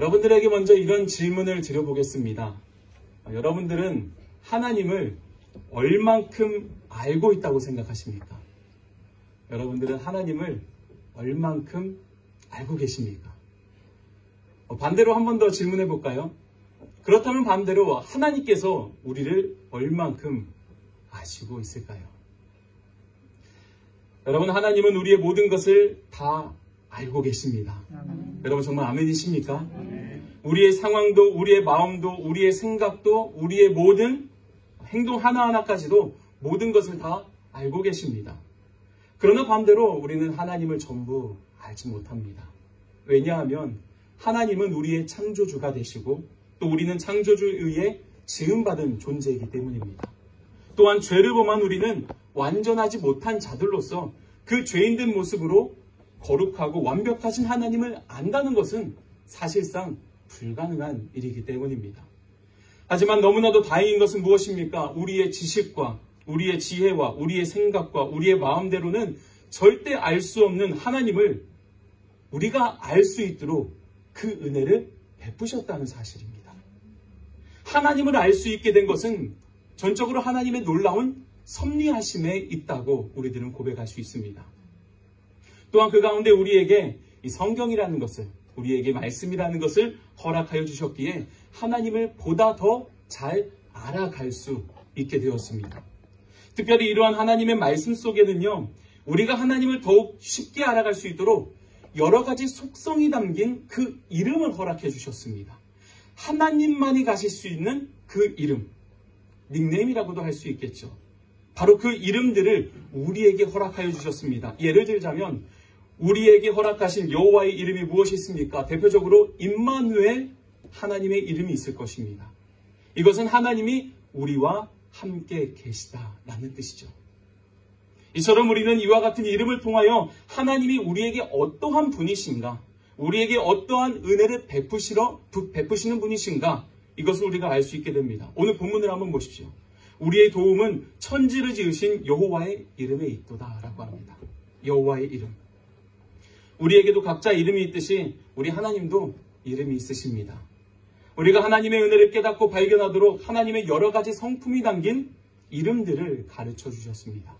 여러분들에게 먼저 이런 질문을 드려보겠습니다. 여러분들은 하나님을 얼만큼 알고 있다고 생각하십니까? 여러분들은 하나님을 얼만큼 알고 계십니까? 반대로 한 번 더 질문해 볼까요? 그렇다면 반대로 하나님께서 우리를 얼만큼 아시고 있을까요? 여러분, 하나님은 우리의 모든 것을 다 알고 계십니다. 여러분 정말 아멘이십니까? 우리의 상황도, 우리의 마음도, 우리의 생각도, 우리의 모든 행동 하나하나까지도 모든 것을 다 알고 계십니다. 그러나 반대로 우리는 하나님을 전부 알지 못합니다. 왜냐하면 하나님은 우리의 창조주가 되시고 또 우리는 창조주에 의해 지음받은 존재이기 때문입니다. 또한 죄를 범한 우리는 완전하지 못한 자들로서 그 죄인된 모습으로 거룩하고 완벽하신 하나님을 안다는 것은 사실상 불가능한 일이기 때문입니다. 하지만 너무나도 다행인 것은 무엇입니까? 우리의 지식과 우리의 지혜와 우리의 생각과 우리의 마음대로는 절대 알 수 없는 하나님을 우리가 알 수 있도록 그 은혜를 베푸셨다는 사실입니다. 하나님을 알 수 있게 된 것은 전적으로 하나님의 놀라운 섭리하심에 있다고 우리들은 고백할 수 있습니다. 또한 그 가운데 우리에게 이 성경이라는 것을, 우리에게 말씀이라는 것을 허락하여 주셨기에 하나님을 보다 더 잘 알아갈 수 있게 되었습니다. 특별히 이러한 하나님의 말씀 속에는요, 우리가 하나님을 더욱 쉽게 알아갈 수 있도록 여러 가지 속성이 담긴 그 이름을 허락해 주셨습니다. 하나님만이 가실 수 있는 그 이름, 닉네임이라고도 할 수 있겠죠. 바로 그 이름들을 우리에게 허락하여 주셨습니다. 예를 들자면 우리에게 허락하신 여호와의 이름이 무엇이 있습니까? 대표적으로 임마누엘, 하나님의 이름이 있을 것입니다. 이것은 하나님이 우리와 함께 계시다라는 뜻이죠. 이처럼 우리는 이와 같은 이름을 통하여 하나님이 우리에게 어떠한 분이신가, 우리에게 어떠한 은혜를 베푸시는 분이신가, 이것을 우리가 알 수 있게 됩니다. 오늘 본문을 한번 보십시오. 우리의 도움은 천지를 지으신 여호와의 이름에 있도다라고 합니다. 여호와의 이름. 우리에게도 각자 이름이 있듯이 우리 하나님도 이름이 있으십니다. 우리가 하나님의 은혜를 깨닫고 발견하도록 하나님의 여러 가지 성품이 담긴 이름들을 가르쳐 주셨습니다.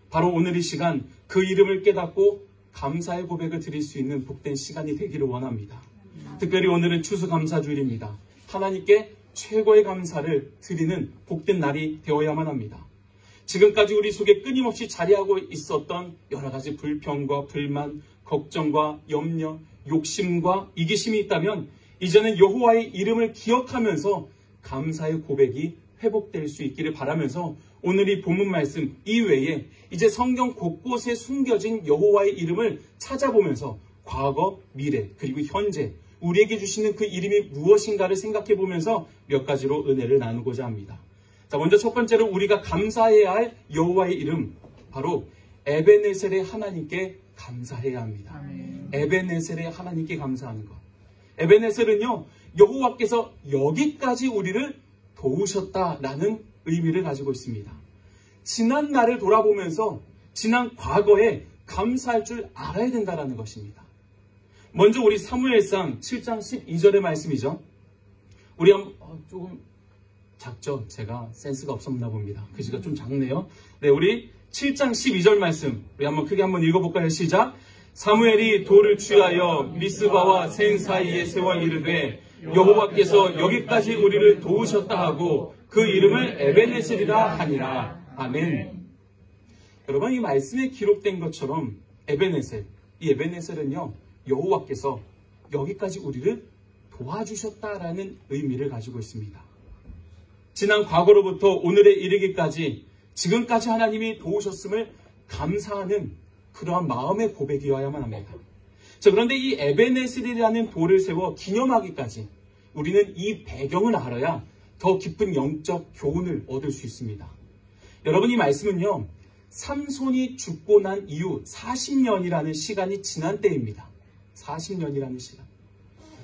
바로 오늘 이 시간 그 이름을 깨닫고 감사의 고백을 드릴 수 있는 복된 시간이 되기를 원합니다. 특별히 오늘은 추수감사주일입니다. 하나님께 최고의 감사를 드리는 복된 날이 되어야만 합니다. 지금까지 우리 속에 끊임없이 자리하고 있었던 여러 가지 불평과 불만, 걱정과 염려, 욕심과 이기심이 있다면 이제는 여호와의 이름을 기억하면서 감사의 고백이 회복될 수 있기를 바라면서 오늘 이 본문 말씀 이외에 이제 성경 곳곳에 숨겨진 여호와의 이름을 찾아보면서 과거, 미래, 그리고 현재 우리에게 주시는 그 이름이 무엇인가를 생각해 보면서 몇 가지로 은혜를 나누고자 합니다. 자, 먼저 첫 번째로 우리가 감사해야 할 여호와의 이름, 바로 에베네셀의 하나님께 감사해야 합니다. 아멘. 에베네셀의 하나님께 감사하는 것. 에베네셀은요, 여호와께서 여기까지 우리를 도우셨다라는 의미를 가지고 있습니다. 지난 날을 돌아보면서 지난 과거에 감사할 줄 알아야 된다는 것입니다. 먼저 우리 사무엘상 7장 12절의 말씀이죠. 우리 조금 작죠? 제가 센스가 없었나 봅니다. 글씨가 좀 작네요. 네, 우리 7장 12절 말씀 우리 한번 크게 한번 읽어볼까요? 시작. 사무엘이 돌을 취하여 미스바와 센 사이에 세워 이르되 여호와께서 여기까지 우리를 도우셨다 하고 그 이름을 에베네셀이라 하니라. 아멘. 여러분, 이 말씀에 기록된 것처럼 에베네셀, 이 에베네셀은요, 여호와께서 여기까지 우리를 도와주셨다라는 의미를 가지고 있습니다. 지난 과거로부터 오늘에 이르기까지 지금까지 하나님이 도우셨음을 감사하는 그러한 마음의 고백이어야만 합니다. 자, 그런데 이 에베네셀이라는 돌을 세워 기념하기까지 우리는 이 배경을 알아야 더 깊은 영적 교훈을 얻을 수 있습니다. 여러분, 이 말씀은요, 삼손이 죽고 난 이후 40년이라는 시간이 지난 때입니다. 40년이라는 시간.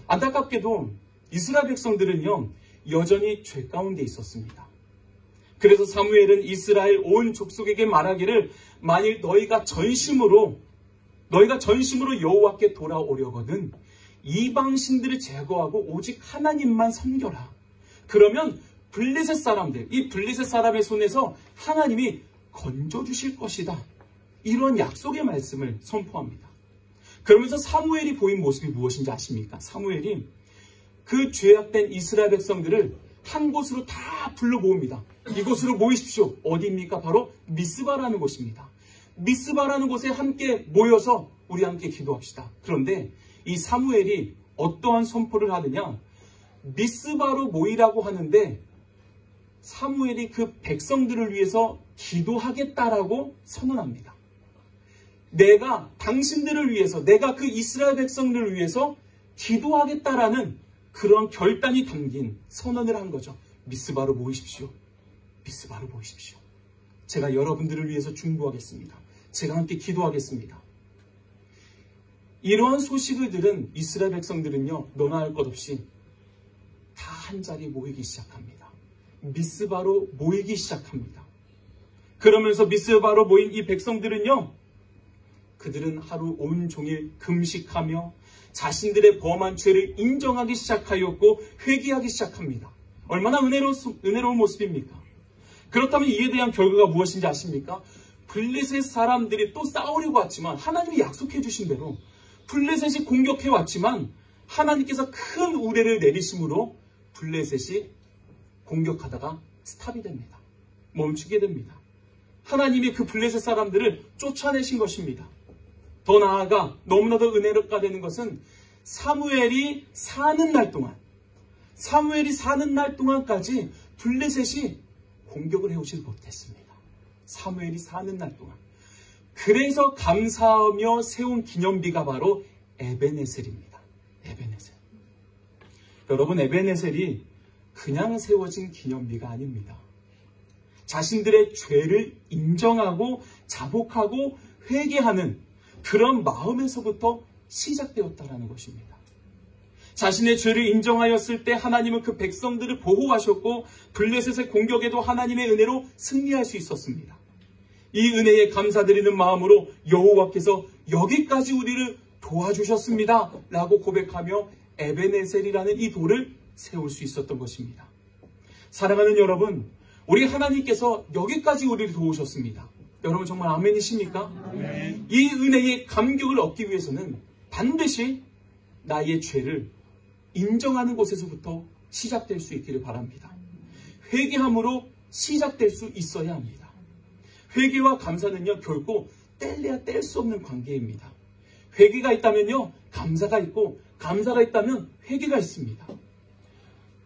안타깝게도 이스라엘 백성들은요, 여전히 죄 가운데 있었습니다. 그래서 사무엘은 이스라엘 온 족속에게 말하기를 만일 너희가 전심으로 여호와께 돌아오려거든 이방신들을 제거하고 오직 하나님만 섬겨라. 그러면 블레셋 사람들, 이 블레셋 사람의 손에서 하나님이 건져주실 것이다. 이런 약속의 말씀을 선포합니다. 그러면서 사무엘이 보인 모습이 무엇인지 아십니까? 사무엘이 그 죄악된 이스라엘 백성들을 한 곳으로 다 불러 모읍니다. 이곳으로 모이십시오. 어디입니까? 바로 미스바라는 곳입니다. 미스바라는 곳에 함께 모여서 우리 함께 기도합시다. 그런데 이 사무엘이 어떠한 선포를 하느냐? 미스바로 모이라고 하는데 사무엘이 그 백성들을 위해서 기도하겠다라고 선언합니다. 내가 당신들을 위해서, 내가 그 이스라엘 백성들을 위해서 기도하겠다라는 그런 결단이 담긴 선언을 한 거죠. 미스바로 모이십시오. 미스바로 모이십시오. 제가 여러분들을 위해서 중보하겠습니다. 제가 함께 기도하겠습니다. 이러한 소식을 들은 이스라엘 백성들은요, 너나 할 것 없이 다 한자리 모이기 시작합니다. 미스바로 모이기 시작합니다. 그러면서 미스바로 모인 이 백성들은요, 그들은 하루 온종일 금식하며 자신들의 범한 죄를 인정하기 시작하였고 회개하기 시작합니다. 얼마나 은혜로운 모습입니까? 그렇다면 이에 대한 결과가 무엇인지 아십니까? 블레셋 사람들이 또 싸우려고 왔지만 하나님이 약속해 주신 대로 블레셋이 공격해 왔지만 하나님께서 큰 우레를 내리심으로 블레셋이 공격하다가 스탑이 됩니다. 멈추게 됩니다. 하나님이 그 블레셋 사람들을 쫓아내신 것입니다. 더 나아가 너무나도 은혜가 되는 것은 사무엘이 사는 날 동안까지 블레셋이 공격을 해오질 못했습니다. 사무엘이 사는 날 동안. 그래서 감사하며 세운 기념비가 바로 에벤에셀입니다. 에벤에셀. 여러분, 에벤에셀이 그냥 세워진 기념비가 아닙니다. 자신들의 죄를 인정하고 자복하고 회개하는 그런 마음에서부터 시작되었다는 것입니다. 자신의 죄를 인정하였을 때 하나님은 그 백성들을 보호하셨고 블레셋의 공격에도 하나님의 은혜로 승리할 수 있었습니다. 이 은혜에 감사드리는 마음으로 여호와께서 여기까지 우리를 도와주셨습니다 라고 고백하며 에벤에셀이라는 이 돌을 세울 수 있었던 것입니다. 사랑하는 여러분, 우리 하나님께서 여기까지 우리를 도우셨습니다. 여러분 정말 아멘이십니까? 아멘. 이 은혜의 감격을 얻기 위해서는 반드시 나의 죄를 인정하는 곳에서부터 시작될 수 있기를 바랍니다. 회개함으로 시작될 수 있어야 합니다. 회개와 감사는요, 결코 뗄래야 뗄 수 없는 관계입니다. 회개가 있다면요, 감사가 있고, 감사가 있다면 회개가 있습니다.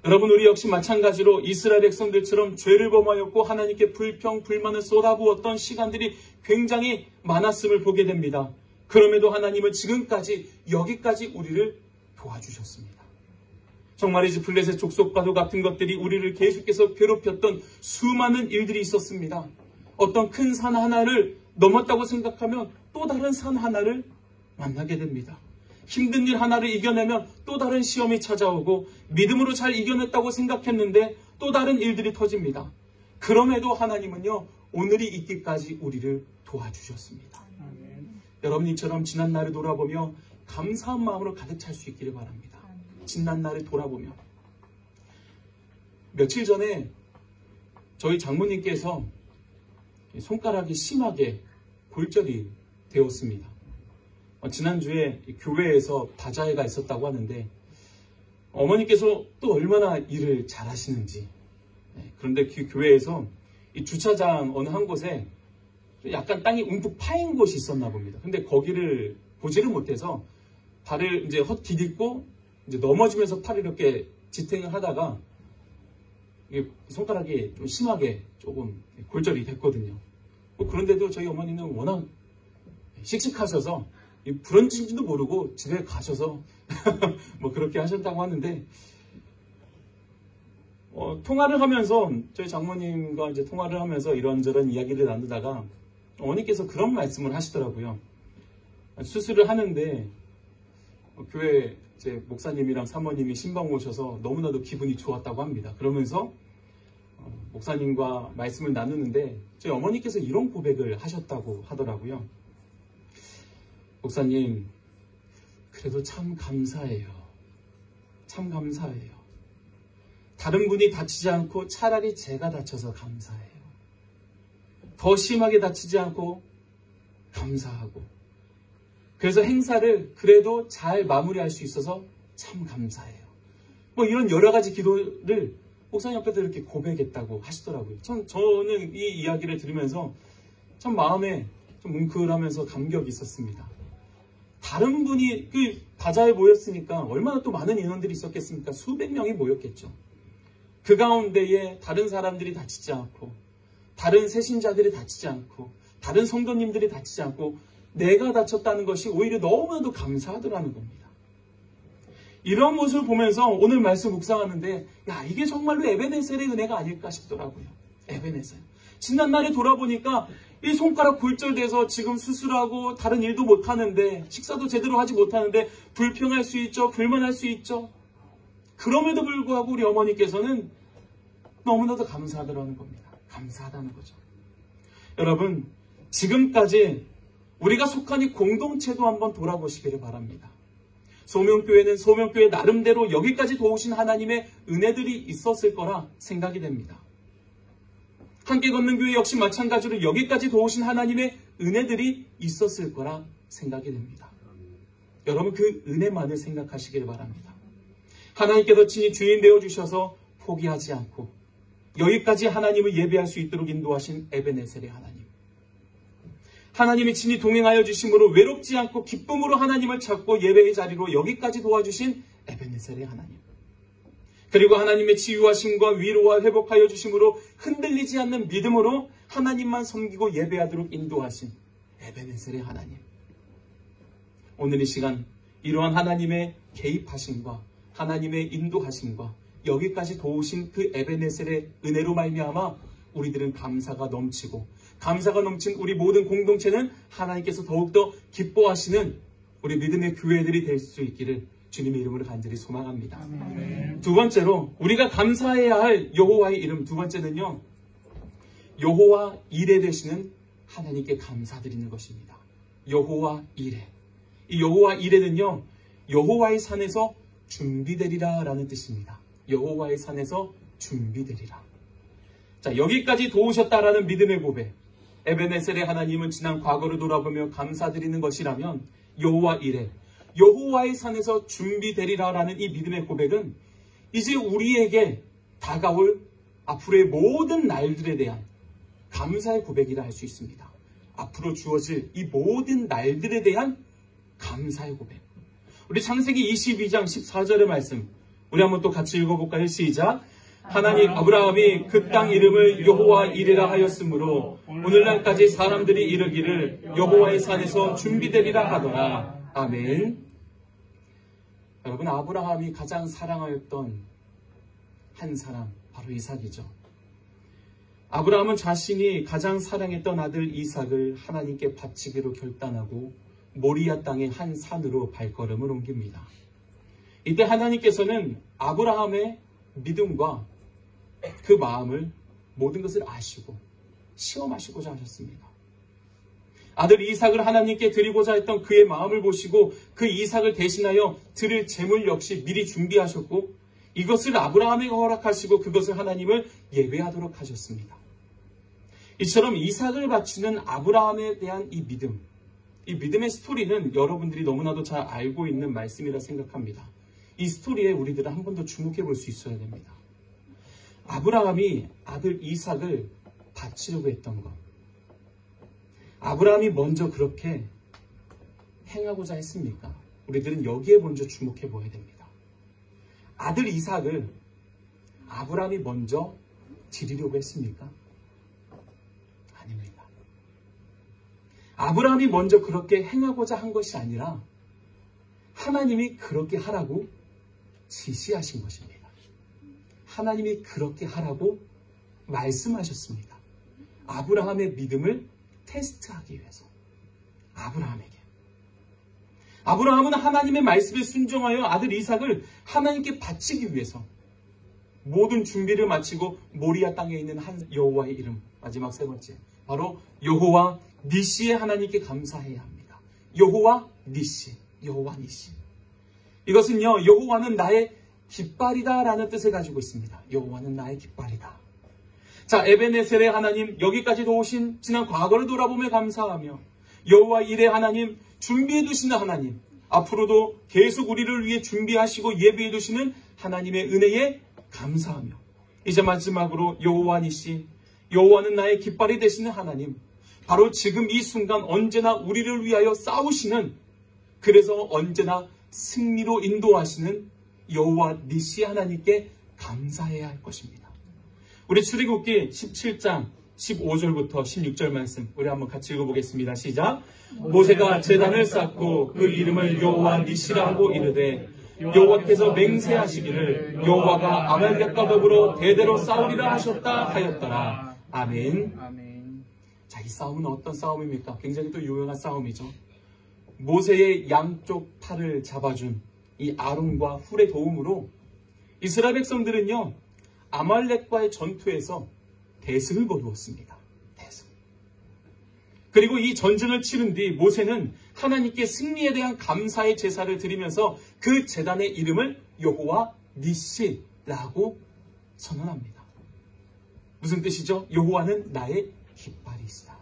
여러분, 우리 역시 마찬가지로 이스라엘 백성들처럼 죄를 범하였고 하나님께 불평, 불만을 쏟아부었던 시간들이 굉장히 많았음을 보게 됩니다. 그럼에도 하나님은 지금까지 여기까지 우리를 도와주셨습니다. 정말이지 블레셋 족속과도 같은 것들이 우리를 계속해서 괴롭혔던 수많은 일들이 있었습니다. 어떤 큰 산 하나를 넘었다고 생각하면 또 다른 산 하나를 만나게 됩니다. 힘든 일 하나를 이겨내면 또 다른 시험이 찾아오고 믿음으로 잘 이겨냈다고 생각했는데 또 다른 일들이 터집니다. 그럼에도 하나님은요, 오늘이 있기까지 우리를 도와주셨습니다. 여러분, 이처럼 지난 날을 돌아보며 감사한 마음으로 가득 찰 수 있기를 바랍니다. 지난 날을 돌아보며. 며칠 전에 저희 장모님께서 손가락이 심하게 골절이 되었습니다. 지난주에 교회에서 다자회가 있었다고 하는데 어머니께서 또 얼마나 일을 잘하시는지. 그런데 그 교회에서 이 주차장 어느 한 곳에 약간 땅이 움푹 파인 곳이 있었나 봅니다. 근데 거기를 보지를 못해서 발을 이제 헛 디딛고 이제 넘어지면서 팔을 이렇게 지탱을 하다가 손가락이 좀 심하게 조금 골절이 됐거든요. 그런데도 저희 어머니는 워낙 씩씩하셔서 부러진지도 모르고 집에 가셔서 뭐 그렇게 하셨다고 하는데, 통화를 하면서 저희 장모님과 이제 통화를 하면서 이런저런 이야기를 나누다가 어머니께서 그런 말씀을 하시더라고요. 수술을 하는데 교회 제 목사님이랑 사모님이 신방 오셔서 너무나도 기분이 좋았다고 합니다. 그러면서 목사님과 말씀을 나누는데 저희 어머니께서 이런 고백을 하셨다고 하더라고요. 목사님, 그래도 참 감사해요. 참 감사해요. 다른 분이 다치지 않고 차라리 제가 다쳐서 감사해요. 더 심하게 다치지 않고 감사하고, 그래서 행사를 그래도 잘 마무리할 수 있어서 참 감사해요. 뭐 이런 여러 가지 기도를 목사님 앞에서 이렇게 고백했다고 하시더라고요. 저는 이 이야기를 들으면서 참 마음에 좀 뭉클하면서 감격이 있었습니다. 다른 분이 그 바자회 모였으니까 얼마나 또 많은 인원들이 있었겠습니까? 수백 명이 모였겠죠. 그 가운데에 다른 사람들이 다치지 않고, 다른 새신자들이 다치지 않고, 다른 성도님들이 다치지 않고 내가 다쳤다는 것이 오히려 너무나도 감사하더라는 겁니다. 이런 모습을 보면서 오늘 말씀 묵상하는데, 야, 이게 정말로 에베네셀의 은혜가 아닐까 싶더라고요. 에베네셀. 지난날에 돌아보니까 이 손가락 골절돼서 지금 수술하고 다른 일도 못하는데, 식사도 제대로 하지 못하는데 불평할 수 있죠. 불만할 수 있죠. 그럼에도 불구하고 우리 어머니께서는 너무나도 감사하더라는 겁니다. 감사하다는 거죠. 여러분, 지금까지 우리가 속한 이 공동체도 한번 돌아보시기를 바랍니다. 소명교회는 소명교회 나름대로 여기까지 도우신 하나님의 은혜들이 있었을 거라 생각이 됩니다. 함께 걷는 교회 역시 마찬가지로 여기까지 도우신 하나님의 은혜들이 있었을 거라 생각이 됩니다. 여러분, 그 은혜만을 생각하시길 바랍니다. 하나님께서 친히 주인 되어주셔서 포기하지 않고 여기까지 하나님을 예배할 수 있도록 인도하신 에베네셀의 하나님. 하나님이 친히 동행하여 주심으로 외롭지 않고 기쁨으로 하나님을 찾고 예배의 자리로 여기까지 도와주신 에베네셀의 하나님. 그리고 하나님의 치유하심과 위로와 회복하여 주심으로 흔들리지 않는 믿음으로 하나님만 섬기고 예배하도록 인도하신 에베네셀의 하나님. 오늘 이 시간 이러한 하나님의 개입하심과 하나님의 인도하심과 여기까지 도우신 그 에베네셀의 은혜로 말미암아 우리들은 감사가 넘치고, 감사가 넘친 우리 모든 공동체는 하나님께서 더욱더 기뻐하시는 우리 믿음의 교회들이 될 수 있기를 주님의 이름으로 간절히 소망합니다. 아멘. 두 번째로 우리가 감사해야 할 여호와의 이름, 두 번째는요, 여호와 이레 되시는 하나님께 감사드리는 것입니다. 여호와 이레. 이 여호와 이레는요, 여호와의 산에서 준비되리라 라는 뜻입니다. 여호와의 산에서 준비되리라. 자, 여기까지 도우셨다라는 믿음의 고백. 에베네셀의 하나님은 지난 과거를 돌아보며 감사드리는 것이라면 여호와 이레, 여호와의 산에서 준비되리라라는 이 믿음의 고백은 이제 우리에게 다가올 앞으로의 모든 날들에 대한 감사의 고백이라 할 수 있습니다. 앞으로 주어질 이 모든 날들에 대한 감사의 고백. 우리 창세기 22장 14절의 말씀 우리 한번 또 같이 읽어볼까요? 시작. 하나님 아브라함이 그 땅 이름을 여호와 이레라 하였으므로 오늘날까지 사람들이 이르기를 여호와의 산에서 준비되리라 하더라. 아멘. 여러분, 아브라함이 가장 사랑하였던 한 사람 바로 이삭이죠. 아브라함은 자신이 가장 사랑했던 아들 이삭을 하나님께 바치기로 결단하고 모리아 땅의 한 산으로 발걸음을 옮깁니다. 이때 하나님께서는 아브라함의 믿음과 그 마음을 모든 것을 아시고 시험하시고자 하셨습니다. 아들 이삭을 하나님께 드리고자 했던 그의 마음을 보시고 그 이삭을 대신하여 드릴 제물 역시 미리 준비하셨고 이것을 아브라함에게 허락하시고 그것을 하나님을 예배하도록 하셨습니다. 이처럼 이삭을 바치는 아브라함에 대한 이 믿음, 이 믿음의 스토리는 여러분들이 너무나도 잘 알고 있는 말씀이라 생각합니다. 이 스토리에 우리들은 한 번 더 주목해 볼 수 있어야 됩니다. 아브라함이 아들 이삭을 바치려고 했던 것, 아브라함이 먼저 그렇게 행하고자 했습니까? 우리들은 여기에 먼저 주목해 보아야 됩니다. 아들 이삭을 아브라함이 먼저 드리려고 했습니까? 아닙니다. 아브라함이 먼저 그렇게 행하고자 한 것이 아니라 하나님이 그렇게 하라고 지시하신 것입니다. 하나님이 그렇게 하라고 말씀하셨습니다. 아브라함의 믿음을 테스트하기 위해서. 아브라함은 하나님의 말씀에 순종하여 아들 이삭을 하나님께 바치기 위해서 모든 준비를 마치고 모리아 땅에 있는 한 여호와의 이름, 마지막 세 번째, 바로 여호와 니시의 하나님께 감사해야 합니다. 여호와 니시, 여호와 니시. 이것은요, 여호와는 나의 깃발이다 라는 뜻을 가지고 있습니다. 여호와는 나의 깃발이다. 자, 에베네셀의 하나님, 여기까지도 오신 지난 과거를 돌아보며 감사하며 여호와 일의 하나님, 준비해 두시는 하나님, 앞으로도 계속 우리를 위해 준비하시고 예비해 두시는 하나님의 은혜에 감사하며 이제 마지막으로 여호와 니시, 여호와는 나의 깃발이 되시는 하나님, 바로 지금 이 순간 언제나 우리를 위하여 싸우시는, 그래서 언제나 승리로 인도하시는 여호와 니시 하나님께 감사해야 할 것입니다. 우리 출애굽기 17장 15절부터 16절 말씀 우리 한번 같이 읽어보겠습니다. 시작. 모세가 제단을 쌓고 그 이름을 여호와 니시라 하고 이르되 여호와께서 맹세하시기를 여호와가 아말렉과 더불어 대대로 싸우리라 하셨다 하였더라. 아멘. 아멘. 자, 이 싸움은 어떤 싸움입니까? 굉장히 또 유명한 싸움이죠. 모세의 양쪽 팔을 잡아준 이 아론과 훌의 도움으로 이스라엘 백성들은요, 아말렉과의 전투에서 대승을 거두었습니다. 대승. 그리고 이 전쟁을 치른 뒤 모세는 하나님께 승리에 대한 감사의 제사를 드리면서 그 제단의 이름을 여호와 니시라고 선언합니다. 무슨 뜻이죠? 여호와는 나의 깃발이시다.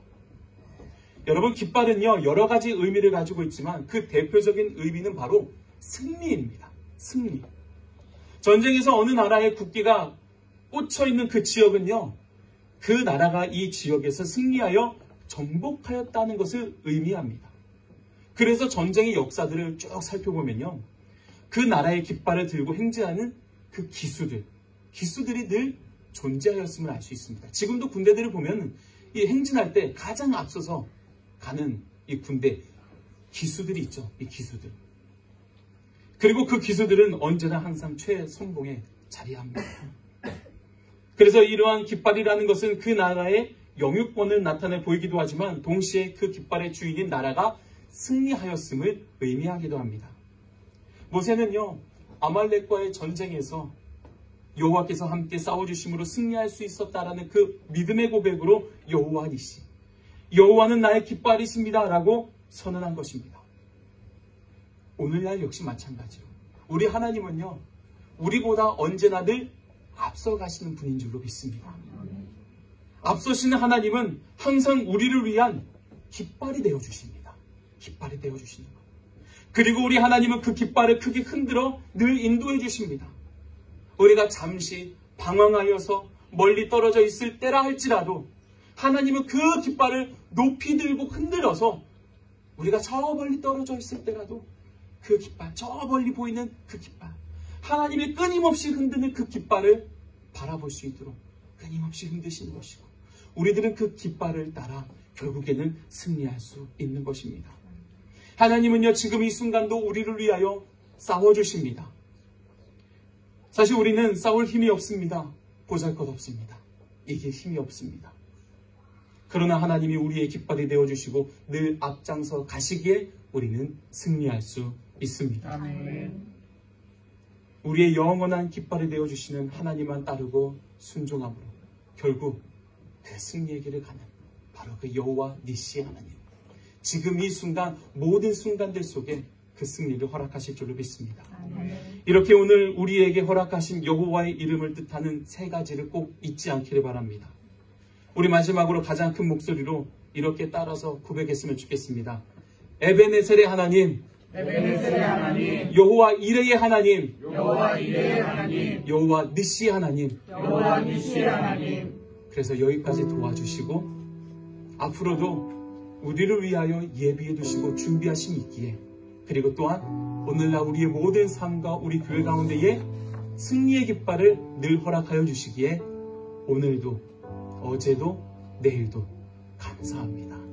여러분, 깃발은요, 여러 가지 의미를 가지고 있지만 그 대표적인 의미는 바로 승리입니다. 승리. 전쟁에서 어느 나라의 국기가 꽂혀 있는 그 지역은요, 그 나라가 이 지역에서 승리하여 정복하였다는 것을 의미합니다. 그래서 전쟁의 역사들을 쭉 살펴보면요, 그 나라의 깃발을 들고 행진하는 그 기수들이 늘 존재하였음을 알 수 있습니다. 지금도 군대들을 보면 이 행진할 때 가장 앞서서 가는 이 군대 기수들이 있죠. 이 기수들. 그리고 그 기수들은 언제나 항상 최선봉에 자리합니다. 그래서 이러한 깃발이라는 것은 그 나라의 영유권을 나타내 보이기도 하지만 동시에 그 깃발의 주인인 나라가 승리하였음을 의미하기도 합니다. 모세는요, 아말렉과의 전쟁에서 여호와께서 함께 싸워주심으로 승리할 수 있었다라는 그 믿음의 고백으로 여호와 니시, 여호와는 나의 깃발이십니다 라고 선언한 것입니다. 오늘날 역시 마찬가지로 우리 하나님은요, 우리보다 언제나 늘 앞서가시는 분인 줄로 믿습니다. 앞서시는 하나님은 항상 우리를 위한 깃발이 되어주십니다. 깃발이 되어주시는 것. 그리고 우리 하나님은 그 깃발을 크게 흔들어 늘 인도해 주십니다. 우리가 잠시 방황하여서 멀리 떨어져 있을 때라 할지라도 하나님은 그 깃발을 높이 들고 흔들어서 우리가 저 멀리 떨어져 있을 때라도 그 깃발, 저 멀리 보이는 그 깃발, 하나님의 끊임없이 흔드는 그 깃발을 바라볼 수 있도록 끊임없이 흔드시는 것이고, 우리들은 그 깃발을 따라 결국에는 승리할 수 있는 것입니다. 하나님은요, 지금 이 순간도 우리를 위하여 싸워주십니다. 사실 우리는 싸울 힘이 없습니다. 보잘것없습니다. 이길 힘이 없습니다. 그러나 하나님이 우리의 깃발이 되어주시고 늘 앞장서 가시기에 우리는 승리할 수 있습니다. 아멘. 우리의 영원한 깃발이 되어주시는 하나님만 따르고 순종함으로 결국 그 승리의 길을 가는 바로 그 여호와 니시 하나님, 지금 이 순간 모든 순간들 속에 그 승리를 허락하실 줄로 믿습니다. 아멘. 이렇게 오늘 우리에게 허락하신 여호와의 이름을 뜻하는 세 가지를 꼭 잊지 않기를 바랍니다. 우리 마지막으로 가장 큰 목소리로 이렇게 따라서 고백했으면 좋겠습니다. 에베네셀의 하나님, 에베네셀의 하나님, 여호와 이레의 하나님, 여호와 이레의 하나님, 여호와 니시 하나님. 여호와 니시 하나님. 그래서 여기까지 도와주시고 앞으로도 우리를 위하여 예비해 두시고 준비하심이 있기에, 그리고 또한 오늘날 우리의 모든 삶과 우리 교회 가운데에 승리의 깃발을 늘 허락하여 주시기에 오늘도 어제도 내일도 감사합니다.